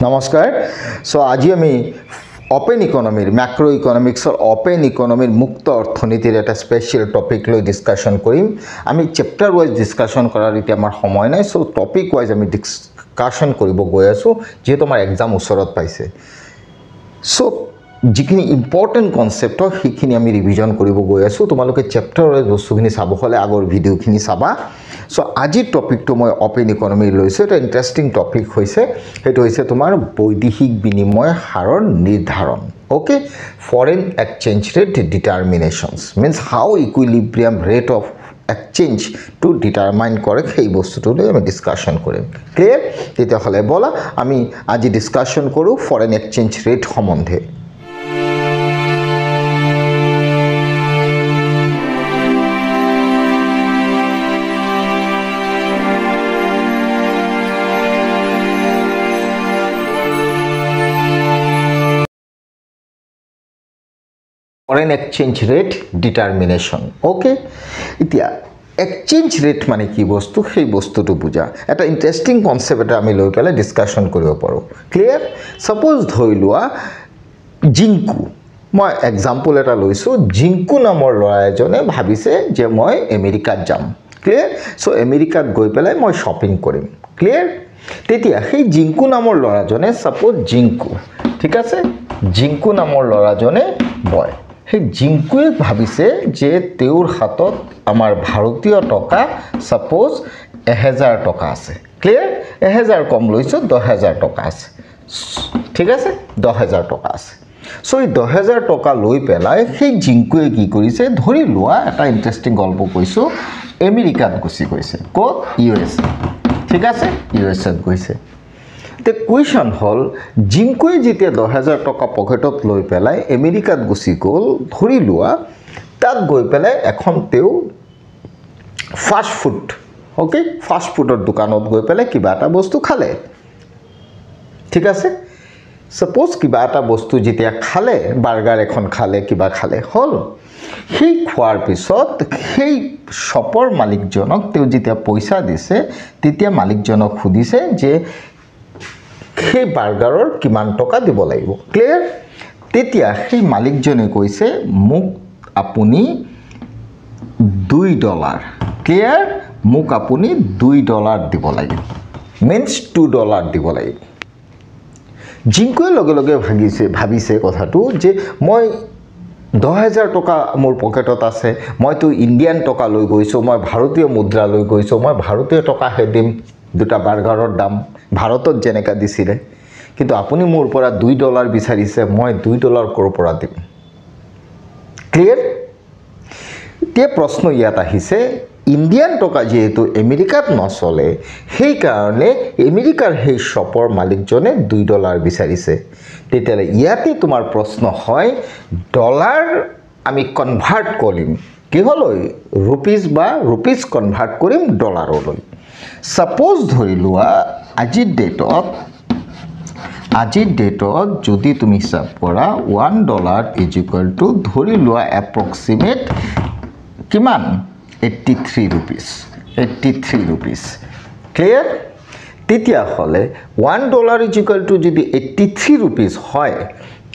নমস্কাৰ সো আজি আমি ওপেন ইকোনমিৰ ম্যাক্ৰো ইকোনমিক্সৰ ওপেন ইকোনমিৰ মুক্ত অৰ্থনীতিৰ এটা স্পেশাল টপিক লৈ ডিসকাশন কৰিম আমি চ্যাপ্টাৰ ওয়াইজ ডিসকাশন কৰাৰ এতিয়া আমাৰ সময় নাই সো টপিক ওয়াইজ আমি ডিসকাশন কৰিব গৈ আছো যে তোমাৰ এক্সাম ওচৰত পাইছে সো যিখিনি ইম্পৰ্টেন্ট কনসেপ্ট সেইখিনি আমি ৰিভিজন কৰিব গৈ আছো তোমালোকে চ্যাপ্টাৰ ওয়াইজ বস্তুখিনি চাব হলে আগৰ ভিডিওখিনি চাবা সো আজি টপিকটো মই ওপেন ইকোনমি লৈছো এটা ইন্টাৰেষ্টিং টপিক হৈছে হেতু হৈছে তোমাৰ বৈদেশিক বিনিময় হাৰৰ নিৰ্ধাৰণ okay foreign exchange rate determinations means how equilibrium rate of exchange to determine কৰে সেই বস্তুটো আমি ডিসকাশন কৰিম ক্লিয়াৰ তেতিয়া হলে বলা আমি আজি ডিসকাশন কৰো ফৰেন এক্সচেঞ্জ ৰেট সম্বন্ধে foreign exchange rate determination okay ইতিয়া এক্সচেঞ্জ রেট মানে কি বস্তু সেই বস্তুটো বুজা এটা ইন্টারেস্টিং কনসেপ্ট এটা আমি লৈ পেলাই ডিসকাশন কৰিব পাৰো ক্লিয়াৰ সপোজ ধৰি লোৱা জিংকু মই এক্সাম্পল এটা লৈছো জিংকু নামৰ ল'ৰা এজনে ভাবিছে যে মই আমেৰিকাত যাম ক্লিয়াৰ সো আমেৰিকাত গৈ পেলাই মই শপিং কৰিম ক্লিয়াৰ তেতিয়া সেই জিংকু নামৰ ল'ৰাজনে সপোজ জিংকু ঠিক আছে জিংকু নামৰ ল'ৰাজনে বয় সেই জিংকুৱে ভাবিছে যে তেওঁৰ হাতত আমাৰ ভাৰতীয় টকা সপোজ 1000 টকা আছে ক্লিয়াৰ 1000 কম লৈছো 10000 টকা আছে ঠিক আছে 10000 টকা আছে সো এই 10000 টকা লৈ পেলাই সেই জিংকুৱে কি কৰিছে ধৰি লোৱা এটা ইন্টাৰেষ্টিং গল্প কৈছো আমেৰিকাত গুছি গৈছে ক'ত ইউএছ ঠিক আছে ইউএছত গৈছে The question হল জিংকুৱে যেতিয়া 10000 টকা পকেটত লৈ পেলাই আমেৰিকাত গুছি গল ধৰি লোৱা তাত গৈ পেলাই এখন তেও ফাস্ট ফুড ওকে ফাস্ট ফুডৰ দোকানত গৈ পেলাই কিবা এটা বস্তু খালে ঠিক আছে সপোজ কিবা এটা বস্তু যেতিয়া খালে বাৰ্গাৰ এখন খালে কিবা খালে হল সেই খোৱাৰ পিছত সেই শপৰ মালিকজনক তেও যেতিয়া পইচা দিছে তেতিয়া মালিকজনক খুদিছে যে সেই বাৰ্গাৰৰ কিমান টকা দিব লাগিব ক্লিয়াৰ তেতিয়া সেই মালিকজনে কৈছে মোক আপুনি $2 ক্লিয়াৰ মোক আপুনি $2 দিব লাগিব মিন্স $2 দিব লাগিব জিংকুৱে লগে লগে ভাবিছে কথাটো যে মই 10000 টকা মোৰ পকেটত আছে মই তো ইন্ডিয়ান টকা লৈ গৈছো মই ভাৰতীয় মুদ্ৰা লৈ গৈছো মই ভাৰতীয় টকা হে দিম দুটা বাৰ্গাৰৰ দাম ভাৰতত জেনেকা দিছিলে কিন্তু আপুনি মোৰ পৰা $2 বিচাৰিছে মই $2 কৰ পৰা দিম ক্লিয়াৰ তে প্ৰশ্ন ইয়াত আহিছে ইন্ডিয়ান টকা যেহেতু আমেৰিকাত নচলে সেই কাৰণে আমেৰিকাৰ সেই শপৰ মালিকজনে $2 বিচাৰিছে তেতিয়ালে ইয়াতে তোমাৰ প্ৰশ্ন হয় ডলাৰ আমি কনভাৰ্ট কৰিম কি হল ৰুপিস বা ৰুপিস কনভাৰ্ট কৰিম ডলাৰলৈ সপোজ ধৰি লোৱা আজিৰ ডেটত যদি তুমি হিসাব কৰা $1 ধৰি লোৱা এপ্ৰক্সিমেট কিমান 83 rupees ক্লিয়াৰ তেতিয়া হলে $1 যদি 83 rupees হয়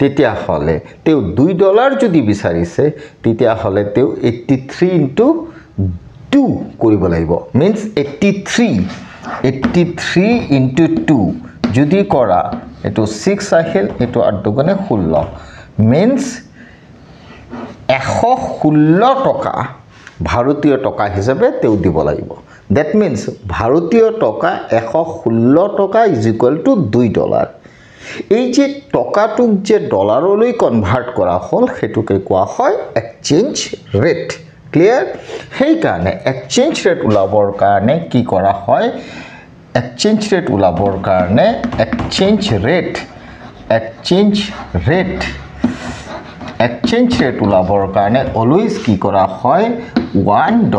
তেতিয়া হলে তেও $2 যদি বিচাৰিছে তেতিয়া হলে তেও 83 into 2 কৰিব লাগিব মিন্স 83 into 2 যদি কৰা এটো 6 আহিল এটো 8 দুগুণে 16 মিন্স 116 টকা ভাৰতীয় টকা হিচাপে তেও দিব লাগিব দ্যাট মিন্স ভাৰতীয় টকা 116 টকা $2 এই যে টকাটোক যে ডলাৰলৈ কনভাৰ্ট কৰা হল হেতুকে কোৱা হয় এক্সচেঞ্জ ৰেট ক্লিয়াৰ সেই কাৰণে এক্সচেঞ্জ ৰেট উলাবৰ কাৰণে কি কৰা হয় এক্সচেঞ্জ ৰেট উলাবৰ কাৰণে এক্সচেঞ্জ ৰেট উলাবৰ কাৰণে অলৱেজ কি কৰা হয় $1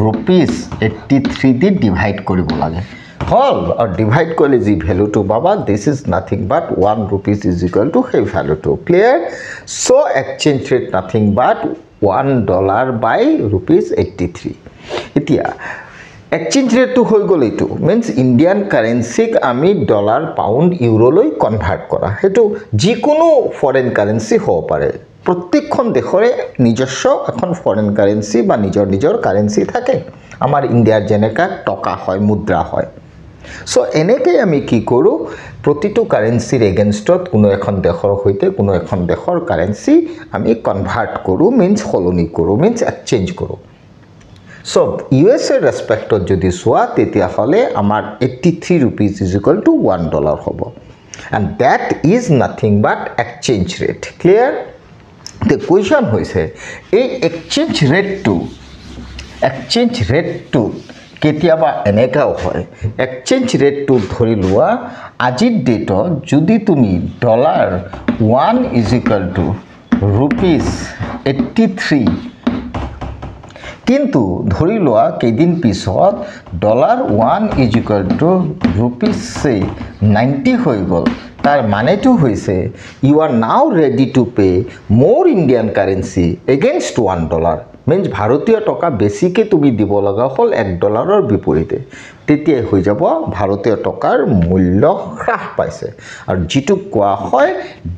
rupees 83 দি ডিভাইড কৰিব লাগে হল or divide কৰিলে যি ভ্যালুটো পাবা this is nothing but 1 rupees সেই ভ্যালুটো clear so exchange rate nothing but $1 by rupees 83 এতিয়া এক্সচেঞ্জ ৰেটটো হৈ গ'ল এইটো মিন্স ইণ্ডিয়ান কাৰেঞ্চিক আমি ডলাৰ পাউণ্ড ইউৰোলৈ কনভাৰ্ট কৰা সেইটো যিকোনো ফৰেন কাৰেঞ্চি হ'ব পাৰে প্ৰত্যেকখন দেশৰে নিজস্ব এখন ফৰেন কাৰেঞ্চি বা নিজৰ নিজৰ কাৰেঞ্চি থাকে আমাৰ ইণ্ডিয়াৰ যেনেকা টকা হয় মুদ্ৰা হয় সো এনেকৈ আমি কি কৰোঁ প্ৰতিটো কাৰেঞ্চিৰ এগেইনষ্টত কোনো এখন দেশৰ সৈতে কোনো এখন দেশৰ কাৰেঞ্চি আমি কনভাৰ্ট কৰোঁ মিন্স সলনি কৰোঁ মিন্স এক্সচেঞ্জ কৰোঁ সো ইউএছএৰ ৰেসপেক্টত যদি চোৱা তেতিয়াহ'লে আমাৰ 83 rupees is equal to $1 হ'ব and that is nothing but exchange rate clear the question হৈছে এই exchange rate to কেতিয়াবা এনেকাও হয় exchange rate to ধৰি লোৱা আজিৰ ডেটত যদি তুমি $1 is equal to ₹83 কিন্তু ধৰি লোৱা কেইদিন পিছত $1 is equal to ₹90 হৈ গ'ল তাৰ মানেটো হৈছে you are now ready to pay more Indian currency against $1 means ভাৰতীয় টকা বেছিকে তুমি দিব লগা হ'ল $1 বিপৰীতে তেতিয়া হৈ যাব ভাৰতীয় টকাৰ মূল্য হ্ৰাস পাইছে আৰু যেটো কোৱা হয়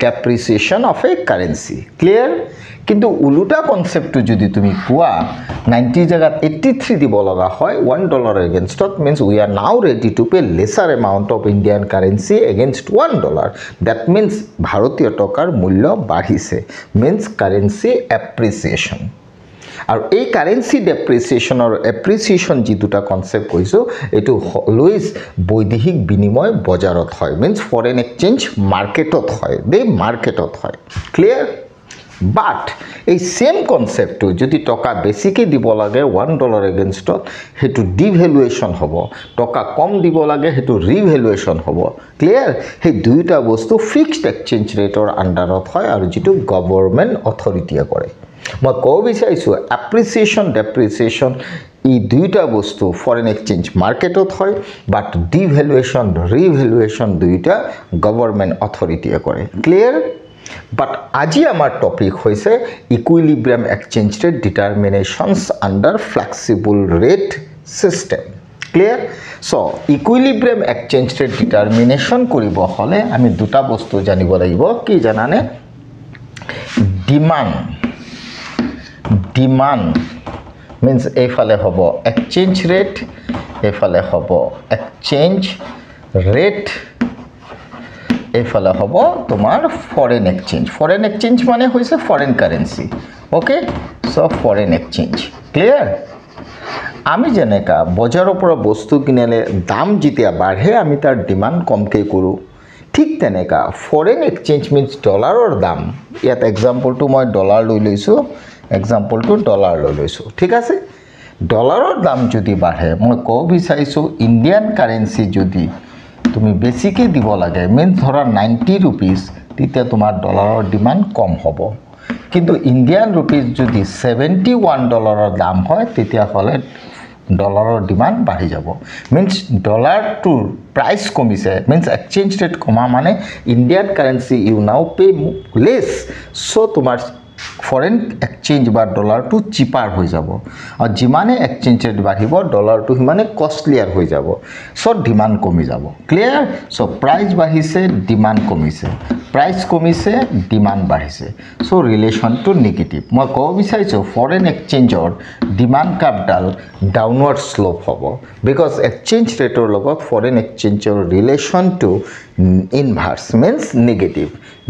depreciation of a currency clear কিন্তু উলুটা কনসেপ্টটো যদি তুমি কোৱা 90 জায়গাত 83 দিব লগা হয় $1 against means we are now ready to pay lesser amount of Indian currency against $1 that means ভাৰতীয় টকাৰ মূল্য বাঢ়িছে means currency appreciation আৰু এই কাৰেন্সি ডেপ্ৰিসিয়েশন আৰ এপ্ৰিসিয়েশন যে দুটা কনসেপ্ট কইছো এটো অলওয়েজ বৈদেশিক বিনিময় বজাৰত হয় মিন্স ফরেন এক্সচেঞ্জ মার্কেটত হয় দে মার্কেটত হয় ক্লিয়ার বাট এই সেম কনসেপ্টটো যদি টকা বেছিকে দিব লাগে $1 এগেইনষ্টত হেতু ডিভ্যালুয়েশন হ'ব টকা কম দিব লাগে হেতু রিভ্যালুয়েশন হ'ব ক্লিয়ার হে দুইটা বস্তু ফিক্সড এক্সচেঞ্জ ৰেটৰ আন্ডাৰত হয় আৰু যেটো গভৰ্নমেন্ট অথৰিটিয়ে কৰে মই কব বিচাৰিছো এপ্রিসিয়েশন ডেপ্রিসিয়েশন এই দুইটা বস্তু ফরেন এক্সচেঞ্জ মার্কেটত হয় বাট ডিভ্যালুয়েশন রিভ্যালুয়েশন দুইটা গভর্নমেন্ট অথরিটিয়ে করে ক্লিয়ার বাট আজি আমার টপিক হইছে equilibrium exchange rate determinations under flexible rate system clear so equilibrium exchange rate determination কৰিব হলে আমি দুটা বস্তু জানিব লাগিব কি জানানে ডিমান্ড means এফালে হ'ব এক্সচেঞ্জ রেট এফালে হ'ব এক্সচেঞ্জ রেট এফালে হ'ব তোমাৰ ফৰেন এক্সচেঞ্জ মানে হৈছে foreign currency okay so foreign exchange clear আমি যেনেকা বজাৰৰ পৰা বস্তু কিনেলে দাম যেতিয়া বাঢ়ে আমি তাৰ ডিমান্ড কমকে কৰো ঠিক তেনেকা ফৰেন এক্সচেঞ্জ মিন্স ডলাৰৰ দাম ইয়াত এক্সাম্পলটো মই ডলাৰ লৈ লৈছো এক্সাম্পলটো ডলাৰ লৈ লৈছো ঠিক আছে ডলাৰৰ দাম যদি বাঢ়ে মই কব বিচাৰিছো ইন্ডিয়ান কাৰেন্সি যদি তুমি বেছিকে দিব লাগে মিন্স ধৰা 90 rupees তেতিয়া তোমাৰ ডলাৰৰ ডিমান্ড কম হ'ব কিন্তু ইন্ডিয়ান ৰুপিস যদি $71 দাম হয় তেতিয়া হলে ডলাৰৰ ডিমান্ড বাঢ়ি যাব মিন্স ডলাৰটোৰ প্ৰাইস কমিছে মিন্স এক্সচেঞ্জ ৰেট কমা মানে Indian currency you now pay less so তোমাৰ ফৰেন এক্সচেঞ্জ বা ডলাৰটো চিপাৰ হৈ যাব আৰু যিমানে এক্সচেঞ্জ ৰেট বাঢ়িব ডলাৰটো হিমানে কষ্টলিয়াৰ হৈ যাব সো ডিমান্ড কমি যাব ক্লিয়াৰ সো প্ৰাইস বাঢ়িছে ডিমান্ড কমিছে প্ৰাইস কমিছে ডিমান্ড বাঢ়িছে সো ৰিলেশনটো নেগেটিভ মই কব বিচাৰিছো ফৰেন এক্সচেঞ্জৰ ডিমান্ড কাৰ্ভডাল ডাউনৱাৰ্ড স্লোপ হ'ব বিকজ এক্সচেঞ্জ ৰেটৰ লগত ফৰেন এক্সচেঞ্জৰ ৰিলেশনটো ইনভার্স মিন্স নেগেটিভ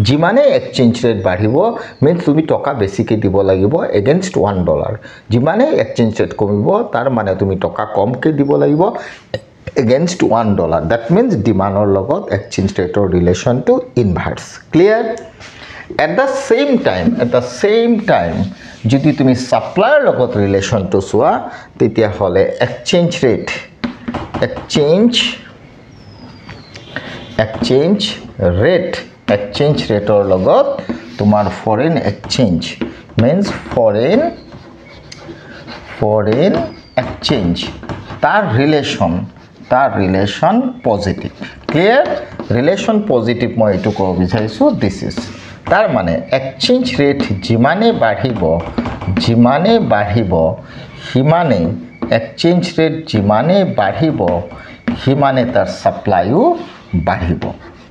যিমানে এক্সচেঞ্জ রেট বাঢ়িব মিন্স তুমি টকা বেছিকে দিব লাগিব এগেইনষ্ট $1 যিমানে এক্সচেঞ্জ রেট কমিব তাৰ মানে তুমি টকা কমকে দিব লাগিব against $1 that means demandৰ লগত এক্সচেঞ্জ ৰেটৰ ৰিলেশনটো inverse clear at the same time যদি তুমি সাপ্লায়াৰ লগত ৰিলেশনটো চোৱা তেতিয়া হলে এক্সচেঞ্জ ৰেটৰ লগত তোমাৰ foreign exchange means foreign exchange তাৰ relation positive clear relation positive মই এটো কব বিচাৰিছো দিস ইজ তাৰ মানে এক্সচেঞ্জ ৰেট যিমানে বাঢ়িব সিমানে এক্সচেঞ্জ ৰেট যিমানে বাঢ়িব সিমানে তাৰ সাপ্লাইও বাঢ়িব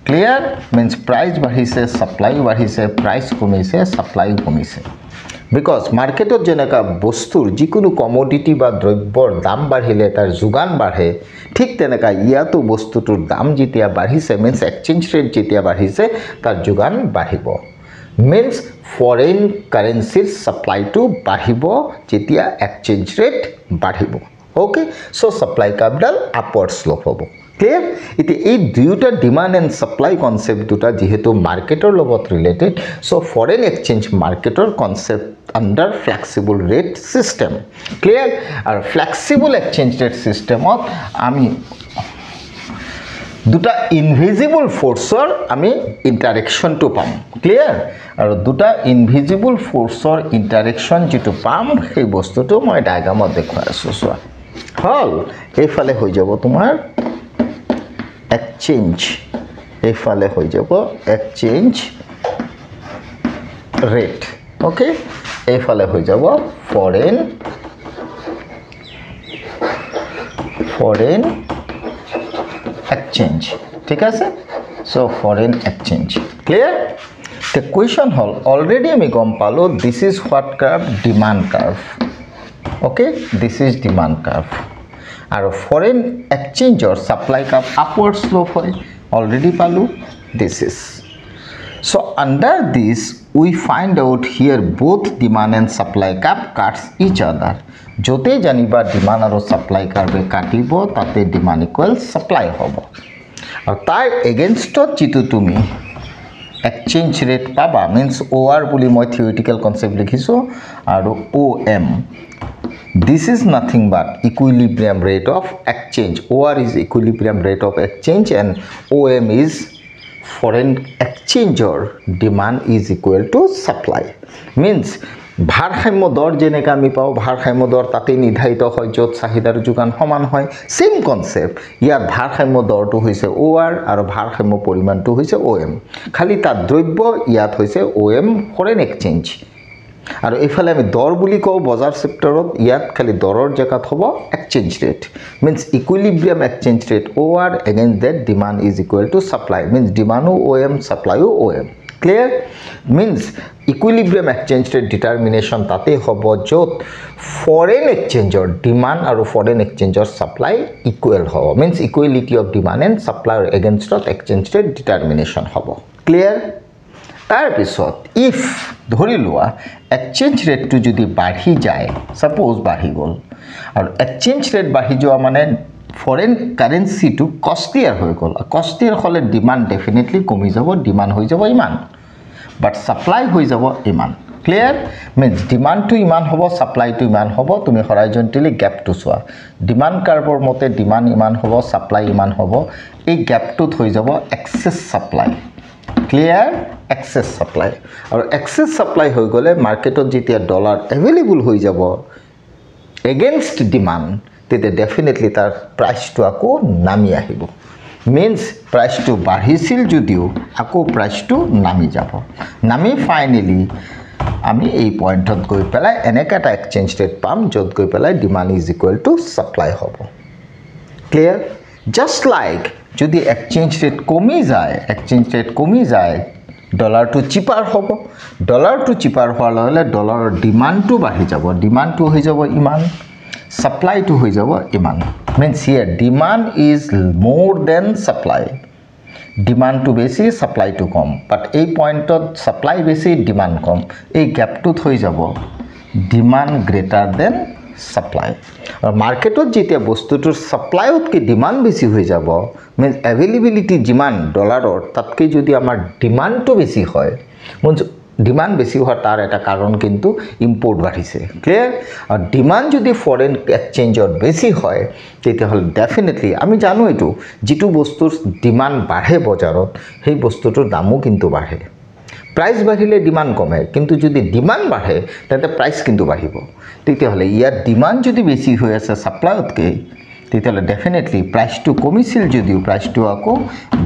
ক্লিয়াৰ মিন্স প্ৰাইস বাঢ়িছে সাপ্লাইও বাঢ়িছে প্ৰাইস কমিছে সাপ্লাইও কমিছে বিকজ মাৰ্কেটত যেনেকা বস্তুৰ যিকোনো কমোডিটি বা দ্ৰব্যৰ দাম বাঢ়িলে তাৰ যোগান বাঢ়ে ঠিক তেনেকা ইয়াতো বস্তুটোৰ দাম যেতিয়া বাঢ়িছে মিন্স এক্সচেঞ্জ ৰেট যেতিয়া বাঢ়িছে তাৰ যোগান বাঢ়িব means foreign currency supply to bahibo jetia exchange rate bahibo okay so supply capital upward slope hobo clear iti ei duita demand and supply concept duta jehetu market or logot related so foreign exchange market or concept under flexible rate system clear or flexible exchange rate system ot ami দুটা invisible ফোৰ্সৰ আমি ইন্টাৰেকশন two পাম clear আৰু দুটা invisible ফোৰ্সৰ ইন্টাৰেকশন যেটো পাম সেই বস্তুটো মই ডায়াগ্ৰামত দেখাই আছো সোৱা হল এইফালে হৈ যাব তোমাৰ এক্সচেঞ্জ এইফালে হৈ যাব এক্সচেঞ্জ ৰেট ওকে এইফালে হৈ যাব ফৰেন exchange ঠিক আছে so foreign exchange clear the question hall already আমি গম পালো this is what curve demand curve okay this is demand curve আৰু foreign exchange or supply curve upward slope হয় already পালো this is so under this we find out here both demand and supply curve cuts each other jote janiba demand aru supply curve katibo tate demand equal supply hobo aru tar against jitu tumi exchange rate paba means or boli moi theoretical concept likhiso aru om this is nothing but equilibrium rate of exchange or is equilibrium rate of exchange and om is foreign exchange or demand is equal to supply means ভাৰসাম্য দৰ যেনেকা আমি পাও ভাৰসাম্য দৰ তাতে নিৰ্ধাৰিত হয় যত চাহিদাৰ যোগান সমান হয় সেম কনসেপ্ট ইয়াৰ ভাৰসাম্য দৰটো হৈছে ওআৰ আৰু ভাৰসাম্য পৰিমাণটো হৈছে ওএম খালি তা দ্ৰব্য ইয়াত হৈছে ওএম ফৰেন এক্সচেঞ্জ আৰু এফালে আমি দৰ বুলি কও বজাৰ চেপ্টাৰত ইয়াত খালি দৰৰ জাগাত হ'ব exchange rate means equilibrium exchange rate or against that demand is equal to supply means demand om supply om clear means equilibrium exchange rate determination tate hobo jot foreign exchange or demand aru foreign exchange or supply equal hobo means equality of demand and supply against exchange rate determination hobo clear tar pisot if dhori loa exchange rate to jodi badhi jay suppose badhi gol aru exchange rate badhi joa mane foreign currency to costlier hoy gol costlier hole demand definitely komi jabo demand hoy jabo iman but supply hoy jabo iman clear means demand to iman hobo supply to iman hobo tumi horizontally gap to soa demand curve or mote demand iman hobo supply iman hobo ei gap to hoy jabo excess supply clear excess supply or excess supply hoy gole market ot jetia dollar available hoy jabo against demand tete definitely tar price to ako nami ahibo means price to বাঢ়িছিল যদিও আকৌ price to নামি যাব নামি finally আমি এই পয়েন্টত গৈ পেলাই এনেকাটা এক্সচেঞ্জ ৰেট পাম যত গৈ পেলাই demand is equal to supply হ'ব ক্লিয়াৰ জাস্ট লাইক যদি এক্সচেঞ্জ ৰেট কমি যায় ডলাৰ টু চিপাৰ হ'ব ডলাৰ টু চিপাৰ হোৱাৰ লগে ডলাৰৰ ডিমান্ডটো বাঢ়ি যাব ডিমান্ডটো হৈ যাব ইমান supply to hoy jabo iman means here demand is more than supply demand to besi supply to kom but ei point ot supply besi demand kom ei gap to hoy jabo demand greater than supply or market ot jetia bostu tur supply ot ke demand besi hoy jabo means availability demand dollar or tatke jodi amar demand to besi hoy means demand বেছি হোৱাৰ তাৰ এটা কাৰণ কিন্তু import বাঢ়িছে clear আৰু demand যদি foreign এক্সচেঞ্জত বেছি হয় তেতিয়াহ'লে ডেফিনেটলি আমি জানো এটো যেটো বস্তুৰ ডিমান্ড বাঢ়ে বজাৰত সেই বস্তুটোৰ দামও কিন্তু বাঢ়ে প্রাইস বাঢ়িলে ডিমান্ড কমে কিন্তু যদি ডিমান্ড বাঢ়ে তেতে প্রাইস কিন্তু বাঢ়িব তেতিয়াহ'লে ইয়াৰ ডিমান্ড যদি বেছি হৈ আছে সাপ্লাইতকে তেতিয়াহ'লে ডেফিনেটলি প্ৰাইসটো কমিছিল যদিও প্ৰাইসটো আকৌ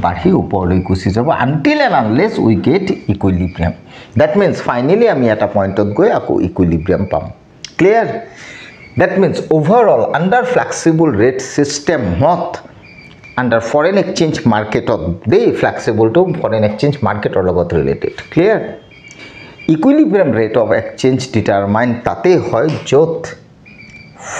বাঢ়ি ওপৰলৈ গুচি যাব until and unless we get ইকুইলিব্ৰিয়াম that means finally আমি এটা পইণ্টত গৈ আকৌ ইকুইলিব্ৰিয়াম পাম clear That means overall under flexible rate system not under foreign exchange market of the flexible to foreign exchange market or logot related. Clear? Equilibrium rate of exchange determine tate hoy jot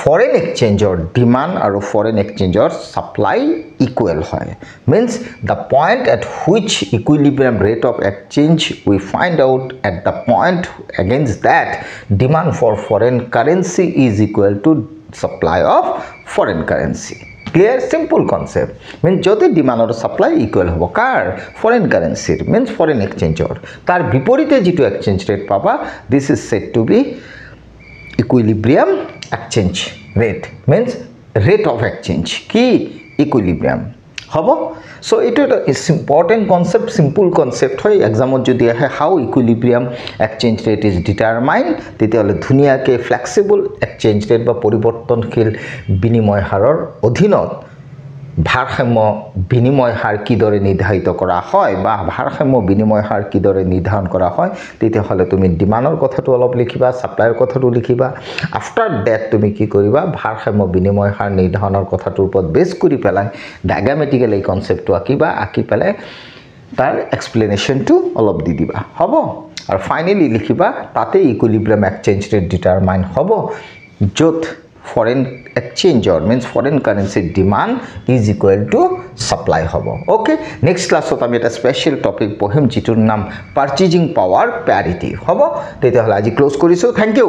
foreign exchange or demand or foreign exchange or supply equal hoy. Means the point at which equilibrium rate of exchange we find out at the point against that demand for foreign currency is equal to supply of foreign currency. Clear? Simple concept. Means jodi demand or supply equal hobo kar foreign currency means foreign exchange or tar biporite jitu exchange rate paba, this is said to be equilibrium exchange rate, means rate of exchange ki equilibrium hobo. So it is important concept, simple concept hoy exam jodi ahe how equilibrium exchange rate is determined tete hole dhuniya ke flexible exchange rate ba poribortonshil binimoy haror odhinot ভারসাম্য বিনিময় হার কি দরে নির্ধারিত করা হয় বা ভারসাম্য বিনিময় হার কি দরে নির্ধারণ করা হয় তেতে হলে তুমি ডিমান্ডৰ কথাটো অলপ লিখিবা, সাপ্লাইৰ কথাটো লিখিবা। আফটাৰ দ্যাট তুমি কি কৰিবা ভাৰসাম্য বিনিময় হাৰ নিৰ্ধাৰণৰ কথাটোৰ ওপৰত বেস কৰি পেলাই ডায়াগ্ৰামেটিক্যালি এই কনসেপ্টটো আঁকিবা, আঁকি পেলাই তাৰ এক্সপ্লেনেশনটো অলপ দি দিবা হ'ব। আৰু ফাইনালি লিখিবা তাতে ইকুইলিব্ৰিয়াম এক্সচেঞ্জ ৰেট ডিটারমাইন হ'ব য'ত foreign exchange or means foreign currency demand is equal to supply hobo. Okay, next class ot ami eta special topic pohim jitur nam purchasing power parity hobo. Tete hole aji close korisu. Thank you.